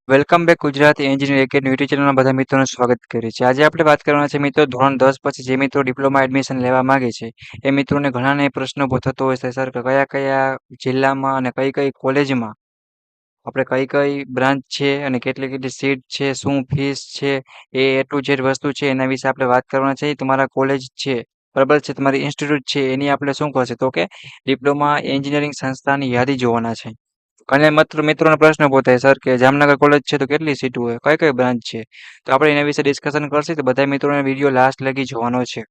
Welcome back Gujarati engineer academy YouTube ચેનલમાં બધા મિત્રોનું સ્વાગત કરીએ છીએ. આજે આપણે વાત કરવાના છે મિત્રો ધોરણ 10 પછી જે મિત્રો ડિપ્લોમા એડમિશન લેવા માંગે છે એ મિત્રોને ઘણાને એ પ્રશ્ન ઊભો થતો હોય છે સર કે કયા કયા જિલ્લામાં અને કઈ કઈ કોલેજમાં આપણે કઈ કઈ બ્રાન્ચ છે અને કેટલી કેટલી સીટ છે, શું ફીસ છે, એ ટુ ઝેડ વસ્તુ છે એના વિશે આપણે વાત કરવાના છે. તમારા કોલેજ છે, બરાબર છે, તમારી ઇન્સ્ટિટ્યૂટ છે એની આપણે શું કરશે તો કે ડિપ્લોમા એન્જિનિયરિંગ સંસ્થાની યાદી જોવાના છે. અને મિત્રોનો પ્રશ્ન પૂછાય સર કે જામનગર કોલેજ છે તો કેટલી સીટ હોય, કઈ કઈ બ્રાન્ચ છે, તો આપણે એના વિશે ડિસ્કશન કરશું. તો બધા મિત્રોને વિડીયો લાસ્ટ લગી જોવાનો છે.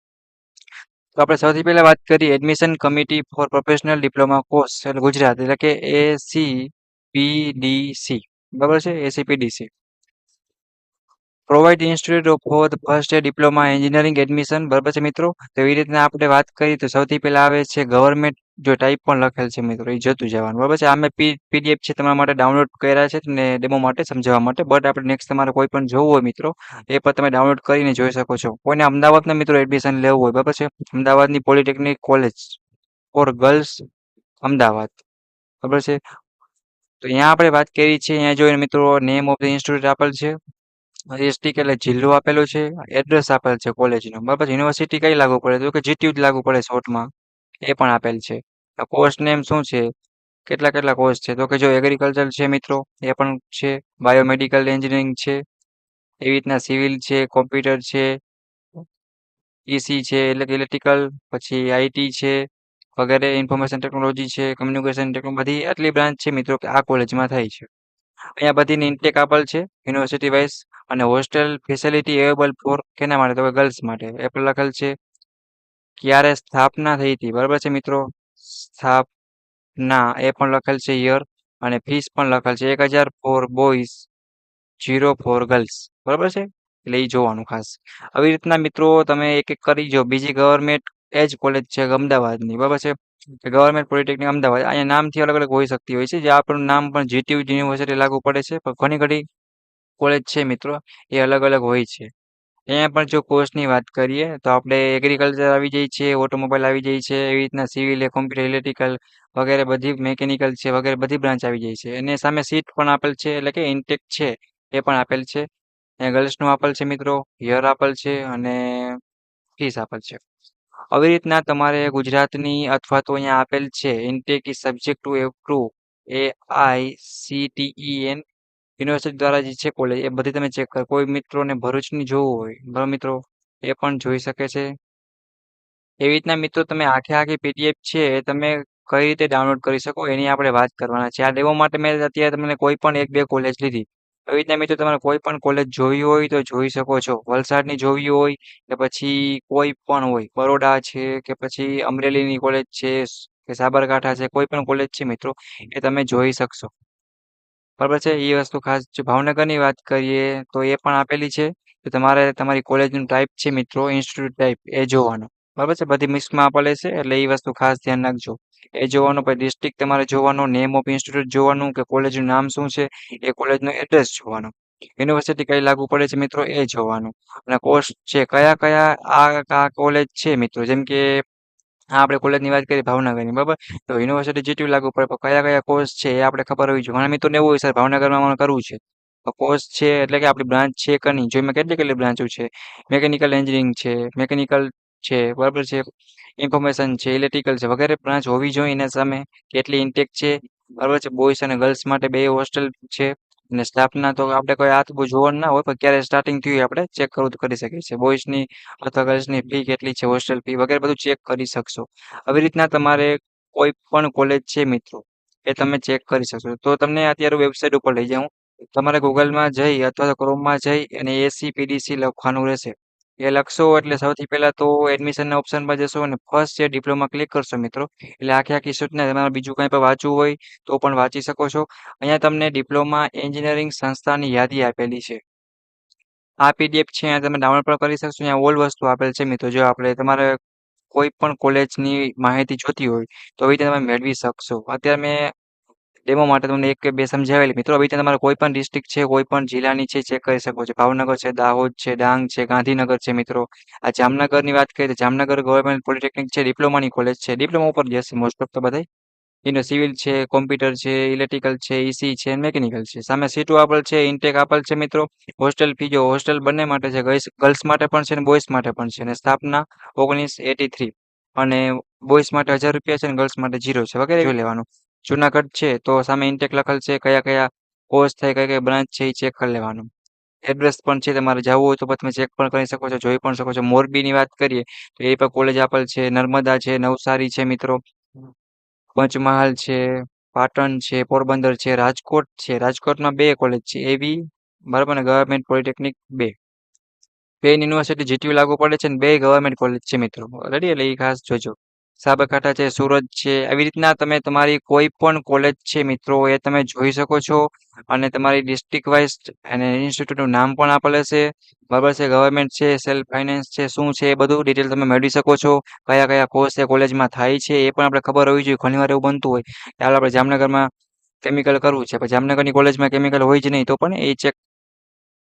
તો આપણે સૌથી પહેલા વાત કરીએ admission committee four professional diploma course એટલે ગુજરાત એટલે કે ACPDC, બરાબર છે, ACPDC provide institute for the first year diploma engineering admission, બરાબર છે મિત્રો. તો એવી રીતના આપણે વાત કરીએ તો સૌથી પહેલા આવે છે ગવર્મેન્ટ, જો ટાઈપ પણ લખેલ છે મિત્રો એ જતું જવાનું, બરાબર છે. આ મેં પીડીએફ છે તમારા માટે ડાઉનલોડ કર્યા છે ને ડેમો માટે સમજાવવા માટે, બટ આપણે નેક્સ્ટ તમારે કોઈ પણ જોવું હોય મિત્રો એ પણ તમે ડાઉનલોડ કરીને જોઈ શકો છો. કોઈને અમદાવાદના મિત્રો એડમિશન લેવું હોય, બરાબર છે, અમદાવાદની polytechnic college four girls Ahmedabad, બરાબર છે. તો અહીંયા આપણે વાત કરી છે, અહીંયા જોઈને મિત્રો નેમ ઓફ ધ ઇન્સ્ટિટ્યૂટ આપેલ છે, ડિસ્ટ્રિક્ટ એટલે જિલ્લો આપેલો છે, એડ્રેસ આપેલ છે કોલેજનું, બરાબર. યુનિવર્સિટી કઈ લાગુ પડે તો કે જીટીયુ જ લાગુ પડે શોર્ટમાં, એ પણ આપેલ છે. કોર્સ નેમ શું છે, કેટલા કેટલા કોર્સ છે તો કે જો એગ્રીકલ્ચર છે મિત્રો એ પણ છે, બાયોમેડિકલ એન્જિનિયરિંગ છે, એવી રીતના સિવિલ છે, કોમ્પ્યુટર છે, ઈસી છે એટલે કે ઇલેક્ટ્રિકલ, પછી આઈટી છે વગેરે, ઇન્ફોર્મેશન ટેકનોલોજી છે, કમ્યુનિકેશન ટેકનોલોજી, બધી આટલી બ્રાન્ચ છે મિત્રો કે આ કોલેજમાં થાય છે. અહીંયા બધીની ઇન્ટેક આપેલ છે યુનિવર્સિટી વાઇઝ, અને હોસ્ટેલ ફેસિલિટી અવેલેબલ ફોર કેના માટે તો કે ગર્લ્સ માટે એ પણ લખેલ છે. ક્યારે સ્થાપના થઈ હતી, બરાબર છે મિત્રો, સ્થાપના એ પણ લખેલ છે યર, અને ફીસ પણ લખેલ છે 1000 ફોર બોયઝ, 0 ફોર ગર્લ્સ, બરાબર છે. એટલે એ જોવાનું ખાસ. આવી રીતના મિત્રો તમે એક એક કરી જો. બીજી ગવર્મેન્ટ એ જ કોલેજ છે અમદાવાદની, બરાબર છે, ગવર્મેન્ટ પોલિટેકનિક અમદાવાદ, અહીંયા નામથી અલગ અલગ હોઈ શકતી હોય છે, જે આપણું નામ પણ જીટીયુ યુનિવર્સિટી લાગુ પડે છે, પણ ઘણી ઘણી કોલેજ છે મિત્રો એ અલગ અલગ હોય છે. અહીંયા પણ જો કોર્સની વાત કરીએ તો આપણે એગ્રીકલ્ચર આવી જાય છે, ઓટોમોબાઈલ આવી જાય છે, એવી રીતના સિવિલ, કોમ્પ્યુટર, ઇલેક્ટ્રિકલ વગેરે બધી મેકેનિકલ છે વગેરે બધી બ્રાન્ચ આવી જાય છે. અને સામે સીટ પણ આપેલ છે એટલે કે ઇન્ટેક છે એ પણ આપેલ છે. અહીંયા ગર્લ્સનું આપેલ છે મિત્રો, યર આપેલ છે અને ફીસ આપેલ છે. આવી રીતના તમારે ગુજરાતની અથવા તો અહીંયા આપેલ છે intake is subject to approve AICTE university દ્વારા જે છે કોલેજ એ બધી તમે ચેક કરો. કોઈ મિત્રોને ભરૂચની જોવું હોય, બરાબર મિત્રો, એ પણ જોઈ શકે છે. એવી રીતના મિત્રો તમે આખે આખી પીડીએફ છે એ તમે કઈ રીતે ડાઉનલોડ કરી શકો એની આપણે વાત કરવાના છે. આ ડેમો માટે મેં અત્યારે તમને કોઈ પણ એક બે કોલેજ લીધી. એવી રીતના મિત્રો તમારે કોઈ પણ કોલેજ જોવી હોય તો જોઈ શકો છો. વલસાડની જોવી હોય કે પછી કોઈ પણ હોય, બરોડા છે કે પછી અમરેલીની કોલેજ છે કે સાબરકાંઠા છે, કોઈ પણ કોલેજ છે મિત્રો એ તમે જોઈ શકશો, બરાબર છે. એ વસ્તુ ખાસ. જો ભાવનગરની વાત કરીએ તો એ પણ આપેલી છે. તો તમારે તમારી કોલેજનું ટાઈપ છે મિત્રો ઇન્સ્ટિટ્યૂટ ટાઈપ એ જોવાનું, બરાબર છે. બધી મિક્સમાં આપેલી છે એટલે એ વસ્તુ ખાસ ધ્યાન રાખજો. એ જોવાનું, પછી ડિસ્ટ્રિક્ટ તમારે જોવાનું, નેમ ઓફ ઇન્સ્ટિટ્યૂટ જોવાનું કે કોલેજનું નામ શું છે, એ કોલેજનું એડ્રેસ જોવાનું, યુનિવર્સિટી કઈ લાગુ પડે છે મિત્રો એ જોવાનું, અને કોર્સ છે કયા કયા આ કોલેજ છે મિત્રો. જેમ કે આપણે કોલેજની વાત કરીએ ભાવનગરની, બરાબર, તો યુનિવર્સિટી જીટીયુ લાગુ પડે, પણ કયા કયા કોર્સ છે એ આપણે ખબર હોવી જોઈએ. ઘણા મિત્રોને એવું હોય સર ભાવનગરમાં મને કરવું છે, તો કોર્સ છે એટલે કે આપણી બ્રાન્ચ છે કે નહીં, જો એમાં કેટલી કેટલી બ્રાન્ચો છે, મેકેનિકલ એન્જિનિયરિંગ છે, મેકેનિકલ છે, બરાબર છે, ઇન્ફોર્મેશન છે, ઇલેક્ટ્રિકલ છે વગેરે બ્રાન્ચ હોવી જોઈએ. એના સામે કેટલી ઇન્ટેક છે, બરાબર છે, બોયઝ અને ગર્લ્સ માટે બે હોસ્ટેલ છે. અને સ્ટાફના તો આપણે કોઈ આ તો બહુ જોવાનું ના હોય, પણ ક્યારે સ્ટાર્ટિંગ થયું એ આપણે ચેક કરવું તો કરી શકીએ છીએ. બોયઝની અથવા ગર્લ્સની ફી કેટલી છે, હોસ્ટેલ ફી વગેરે બધું ચેક કરી શકશો. આવી રીતના તમારે કોઈ પણ કોલેજ છે મિત્રો એ તમે ચેક કરી શકશો. તો તમને અત્યારે વેબસાઇટ ઉપર લઈ જાઉં, તમારે ગૂગલમાં જઈ અથવા તો ક્રોમમાં જઈ અને ACPDC લખવાનું રહેશે. એ લખશો એટલે સૌથી પહેલા તો એડમિશનના ઓપ્શનમાં જશો અને ફર્સ્ટ યર ડિપ્લોમા ક્લિક કરશો મિત્રો, એટલે આખી આખી સૂચના તમારે બીજું કંઈ પણ વાંચવું હોય તો પણ વાંચી શકો છો. અહીંયા તમને ડિપ્લોમા એન્જિનિયરિંગ સંસ્થાની યાદી આપેલી છે. આ પીડીએફ છે અહીંયા તમે ડાઉનલોડ પણ કરી શકશો. અહીંયા ઓલ વસ્તુ આપેલ છે મિત્રો. જો આપણે તમારે કોઈ પણ કોલેજની માહિતી જોતી હોય તો આવી રીતે તમે મેળવી શકશો. અત્યારે મેં ડેમો માટે તમને એક કે બે સમજાવેલી મિત્રો. આવી રીતે તમારે કોઈ પણ ડિસ્ટ્રિક્ટ છે, કોઈ પણ જિલ્લાની છે, ચેક કરી શકો છો. ભાવનગર છે, દાહોદ છે, ડાંગ છે, ગાંધીનગર છે મિત્રો. આ જામનગરની વાત કરીએ તો જામનગર ગવર્મેન્ટ પોલિટેકનિક છે, ડિપ્લોમાની કોલેજ છે, ડિપ્લોમા ઉપર જશે મોસ્ટ ઓફ તો બધાય. એનો સિવિલ છે, કોમ્પ્યુટર છે, ઇલેક્ટ્રિકલ છે, ઈસી છે, મેકેનિકલ છે. સામે સીટો આપેલ છે, ઇન્ટેક આપેલ છે મિત્રો. હોસ્ટેલ ફી જો હોસ્ટેલ બંને માટે છે, ગર્લ્સ માટે પણ છે અને બોયઝ માટે પણ છે. અને સ્થાપના 1983 અને બોયઝ માટે 1000 રૂપિયા છે અને ગર્લ્સ માટે 0 છે વગેરે જોઈ લેવાનું. જુનાગઢ છે તો સામે ઇન્ટેક લખેલ છે, કયા કયા કોર્સ થાય, કયા કયા બ્રાન્ચ છે એ ચેક કરી લેવાનું. એડ્રેસ પણ છે, તમારે જવું હોય તો પણ તમે ચેક પણ કરી શકો છો, જોઈ પણ શકો છો. મોરબીની વાત કરીએ તો એ પણ કોલેજ આપેલ છે, નર્મદા છે, નવસારી છે મિત્રો, પંચમહાલ છે, પાટણ છે, પોરબંદર છે, રાજકોટ છે. રાજકોટમાં 2 કોલેજ છે, એવી બરાબર ને ગવર્મેન્ટ પોલિટેકનિક 2. બે યુનિવર્સિટી જીટીયુ લાગુ પડે છે ને 2 ગવર્મેન્ટ કોલેજ છે મિત્રો. રેડી એટલે એ ખાસ જોજો. સાબરકાંઠા છે, સુરત છે, આવી રીતના તમે તમારી કોઈ પણ કોલેજ છે મિત્રો એ તમે જોઈ શકો છો. અને તમારી ડિસ્ટ્રિક્ટ વાઇઝ અને ઇન્સ્ટિટ્યૂટનું નામ પણ આપેલ હશે. બરાબર છે, ગવર્મેન્ટ છે, સેલ્ફ ફાઇનાન્સ છે, શું છે એ બધું ડિટેલ તમે મેળવી શકો છો. કયા કયા કોર્સ એ કોલેજમાં થાય છે એ પણ આપણે ખબર હોવી જોઈએ. ઘણીવાર એવું બનતું હોય કે હાલ આપણે જામનગરમાં કેમિકલ કરવું છે, પણ જામનગરની કોલેજમાં કેમિકલ હોય જ નહીં, તો પણ એ ચેક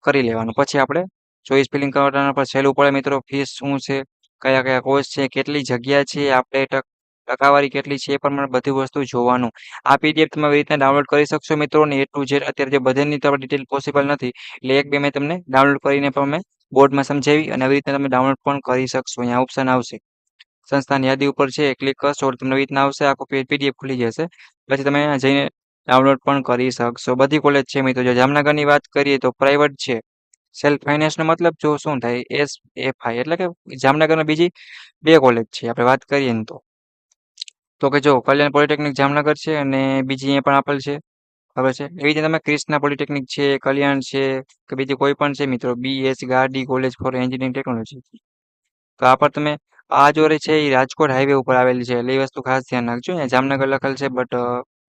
કરી લેવાનું. પછી આપણે ચોઈસ ફિલિંગ કરવાના પર સહેલું પડે મિત્રો. ફીસ શું છે, કયા કયા કોર્સ છે, કેટલી જગ્યા છે, આપણે ટકાવારી કેટલી છે, એ પ્રમાણે બધી વસ્તુ જોવાનું. આ પીડીએફ તમે આવી રીતના ડાઉનલોડ કરી શકશો મિત્રો. ને એટલું જે અત્યારે જે બધાની તો ડિટેલ પોસિબલ નથી, એટલે એક બે મેં તમને ડાઉનલોડ કરીને પણ મેં બોર્ડમાં સમજાવી. અને આવી રીતે તમે ડાઉનલોડ પણ કરી શકશો. અહીંયા ઓપ્શન આવશે, સંસ્થાની યાદી ઉપર છે, ક્લિક કરશો એટલે તમને આવી રીતના આવશે, આખો પીડીએફ ખુલી જશે. પછી તમે અહીંયા જઈને ડાઉનલોડ પણ કરી શકશો. બધી કોલેજ છે મિત્રો. જો જામનગરની વાત કરીએ તો પ્રાઇવેટ છે. સેલ્ફ ફાઇનાન્સનો મતલબ જો શું થાય, SFI એટલે કે જામનગરમાં બીજી 2 કોલેજ છે આપણે વાત કરીએ ને તો કે જો કલ્યાણ પોલિટેકનિક જામનગર છે અને બીજી અહીંયા પણ આપેલ છે, ખબર છે. એવી રીતે તમે ક્રિષ્ના પોલિટેકનિક છે, કલ્યાણ છે, કે બીજી કોઈ પણ છે મિત્રો, BS Gardi college for engineering technology. તો આ પર તમે આ જો છે એ રાજકોટ હાઈવે ઉપર આવેલી છે, એટલે એ વસ્તુ ખાસ ધ્યાન રાખજો. અહીંયા જામનગર લખેલ છે બટ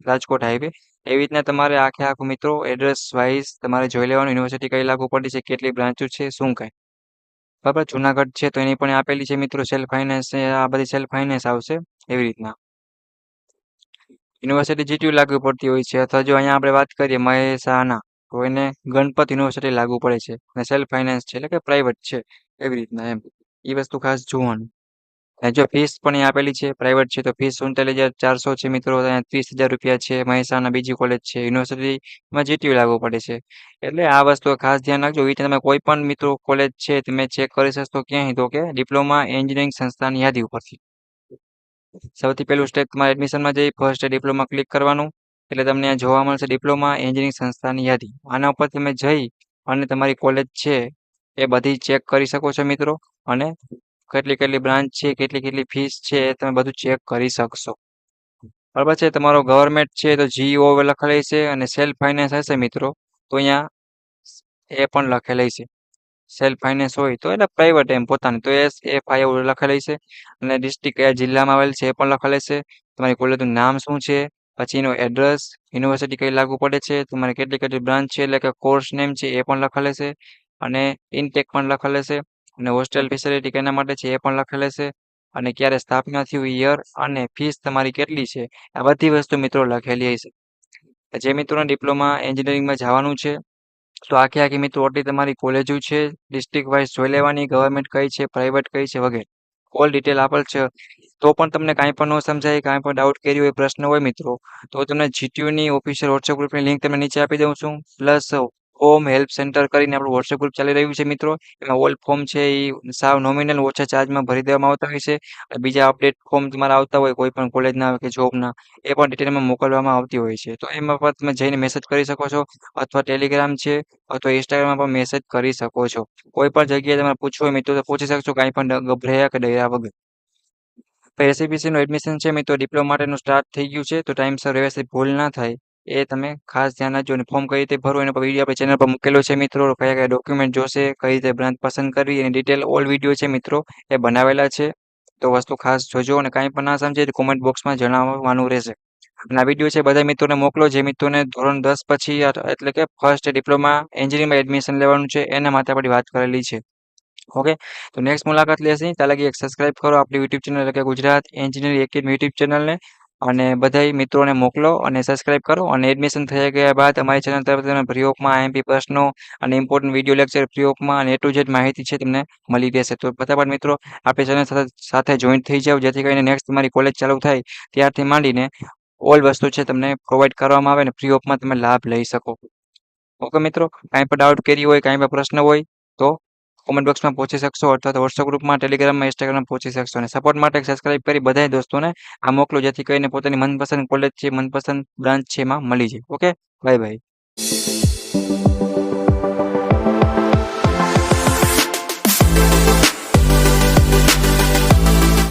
રાજકોટ હાઈવે. એવી રીતના તમારે આખે આખું મિત્રો એડ્રેસ વાઇઝ તમારે જોઈ લેવાનું. યુનિવર્સિટી કઈ લાગુ પડી છે, કેટલી બ્રાન્ચો છે, શું કાંઈ. બરાબર, જુનાગઢ છે તો એની પણ આપેલી છે મિત્રો સેલ્ફ ફાઇનાન્સ. આ બધી સેલ્ફ ફાઇનાન્સ આવશે એવી રીતના. યુનિવર્સિટી જીટીયુ લાગુ પડતી હોય છે. અથવા જો અહીંયા આપણે વાત કરીએ મહેસાણા તો એને ગણપત યુનિવર્સિટી લાગુ પડે છે અને સેલ્ફ ફાઇનાન્સ છે એટલે કે પ્રાઇવેટ છે એવી રીતના એમ. એ વસ્તુ ખાસ જોવાનું. અને જો ફીસ પણ અહીં આપેલી છે, પ્રાઇવેટ છે તો ફીસ 39,400 છે મિત્રો. અહીંયા 30,000 રૂપિયા છે. મહેસાણા બીજી કોલેજ છે, યુનિવર્સિટીમાં જીટીયુ લાગુ પડે છે. એટલે આ વસ્તુ ખાસ ધ્યાન રાખજો. એ રીતે તમે કોઈ પણ મિત્રો કોલેજ છે તમે ચેક કરી શકશો ક્યાંય, તો કે ડિપ્લોમા એન્જિનિયરિંગ સંસ્થાની યાદી ઉપરથી. સૌથી પહેલું સ્ટેપ તમારે એડમિશનમાં જઈ ફર્સ્ટ ડિપ્લોમા ક્લિક કરવાનું, એટલે તમને આ જોવા મળશે ડિપ્લોમા એન્જિનિયરિંગ સંસ્થાની યાદી. આના ઉપર તમે જઈ અને તમારી કોલેજ છે એ બધી ચેક કરી શકો છો મિત્રો. અને કેટલી કેટલી બ્રાન્ચ છે, કેટલી કેટલી ફીસ છે એ તમે બધું ચેક કરી શકશો. બરાબર છે. તમારો ગવર્મેન્ટ છે તો GO લખેલી છે અને સેલ્ફ ફાઇનાન્સ હશે મિત્રો તો અહીંયા એ પણ લખેલી છે. સેલ્ફ ફાઇનાન્સ હોય તો એટલે પ્રાઇવેટ એમ પોતાની તો SFI એવું લખેલી છે. અને ડિસ્ટ્રિક્ટ કયા જિલ્લામાં આવેલ છે એ પણ લખેલી છે. તમારી કોલેજનું નામ શું છે, પછી એનું એડ્રેસ, યુનિવર્સિટી કઈ લાગુ પડે છે, તમારે કેટલી કેટલી બ્રાન્ચ છે એટલે કે કોર્સ નેમ છે એ પણ લખેલે છે. અને ઇનટેક પણ લખેલે છે. અને હોસ્ટેલ ફેસિલિટી કેના માટે છે એ પણ લખેલે છે. અને ક્યારે સ્થાપના થયું યર અને ફીસ તમારી કેટલી છે, આ બધી વસ્તુ મિત્રો લખેલી હશે. જે મિત્રોને ડિપ્લોમા એન્જિનિયરિંગમાં જવાનું છે તો આખી આખી મિત્રો આટલી તમારી કોલેજો છે, ડિસ્ટ્રિક્ટ વાઇઝ જોઈ લેવાની, ગવર્મેન્ટ કઈ છે, પ્રાઇવેટ કઈ છે વગેરે ઓલ ડિટેલ આપેલ છે. તો પણ તમને કાંઈ પણ ન સમજાય, કાંઈ પણ ડાઉટ કર્યું હોય, પ્રશ્ન હોય મિત્રો, તો તમને જીટીયુની ઓફિશિયલ વોટ્સએપ ગ્રુપની લિંક તમને નીચે આપી દઉં છું. પ્લસ હોમ હેલ્પ સેન્ટર કરીને આપણું વોટ્સએપ ગ્રુપ ચાલી રહ્યું છે મિત્રો. એમાં ઓલ ફોર્મ છે એ સાવ નોમિનલ ઓછા ચાર્જમાં ભરી દેવામાં આવતા હોય છે. અને બીજા અપડેટ ફોર્મ તમારા આવતા હોય કોઈ પણ કોલેજના કે જોબના, એ પણ ડિટેલમાં મોકલવામાં આવતી હોય છે. તો એમાં પણ તમે જઈને મેસેજ કરી શકો છો. અથવા ટેલિગ્રામ છે અથવા ઇન્સ્ટાગ્રામમાં પણ મેસેજ કરી શકો છો. કોઈ પણ જગ્યાએ તમારે પૂછવું હોય મિત્રો તો પૂછી શકશો, કાંઈ પણ ગભરાયા કે ડર્યા વગર. એસસીપીસીનું એડમિશન છે મિત્રો ડિપ્લોમા માટેનું સ્ટાર્ટ થઈ ગયું છે, તો ટાઈમસર વ્યવસ્થિત ભૂલ ના થાય એ તમે ખાસ ધ્યાન રાખજો. અને ફોર્મ કઈ રીતે ભરવું એનો વિડીયો આપણે ચેનલ પર મૂકેલો છે મિત્રો. કયા કયા ડોક્યુમેન્ટ જોશે, કઈ રીતે બ્રાન્ચ પસંદ કરવી, એની ડિટેલ ઓલ વિડીયો છે મિત્રો એ બનાવેલા છે. તો વસ્તુ ખાસ જોજો. અને કાંઈ પણ ના સમજે તો કોમેન્ટ બોક્સમાં જણાવવાનું રહેશે. અને આ વિડીયો છે બધા મિત્રોને મોકલો જે મિત્રોને ધોરણ 10 પછી એટલે કે ફર્સ્ટ ડિપ્લોમા એન્જિનિયરિંગમાં એડમિશન લેવાનું છે એના માટે આપણી વાત કરેલી છે. ઓકે, તો નેક્સ્ટ મુલાકાત લેશે ત્યાં લગી એક સબસ્ક્રાઇબ કરો આપણી યુટ્યુબ ચેનલ એટલે કે ગુજરાત એન્જિનિયરિંગ એકેડમી યુટ્યુબ ચેનલને. અને બધાય મિત્રોને મોકલો અને સબસ્ક્રાઇબ કરો. અને એડમિશન થઈ ગયા બાદ અમારી ચેનલ તરફથી તમે ફ્રી ઓફમાં IMP પ્રશ્નો અને ઇમ્પોર્ટન્ટ વિડીયો લેક્ચર ફ્રી ઓફમાં અને A to Z માહિતી છે તમને મળી રહેશે. તો ફટાફટ મિત્રો આપણી ચેનલ સાથે જોઈન્ટ થઈ જાવ, જેથી કરીને નેક્સ્ટ તમારી કોલેજ ચાલુ થાય ત્યારથી માંડીને ઓલ વસ્તુ છે તમને પ્રોવાઈડ કરવામાં આવે ને ફ્રી ઓફમાં તમે લાભ લઈ શકો. ઓકે મિત્રો, કાંઈ પણ ડાઉટ કરી હોય, કાંઈ પણ પ્રશ્ન હોય તો કોમેન્ટ બોક્સમાં પૂછી શકશો અથવા તો વોટ્સઅપ ગ્રુપમાં, ટેલિગ્રામમાં, ઇન્સ્ટાગ્રામમાં પૂછી શકશો. અને સપોર્ટ માટે સબસ્ક્રાઇબ કરી બધાય દોસ્તોને આ મોકલો, જેથી કરીને પોતાની મનપસંદ કોલેજ છે, મનપસંદ બ્રાન્ચ છે એમાં મળી જાય. Okay, bye bye.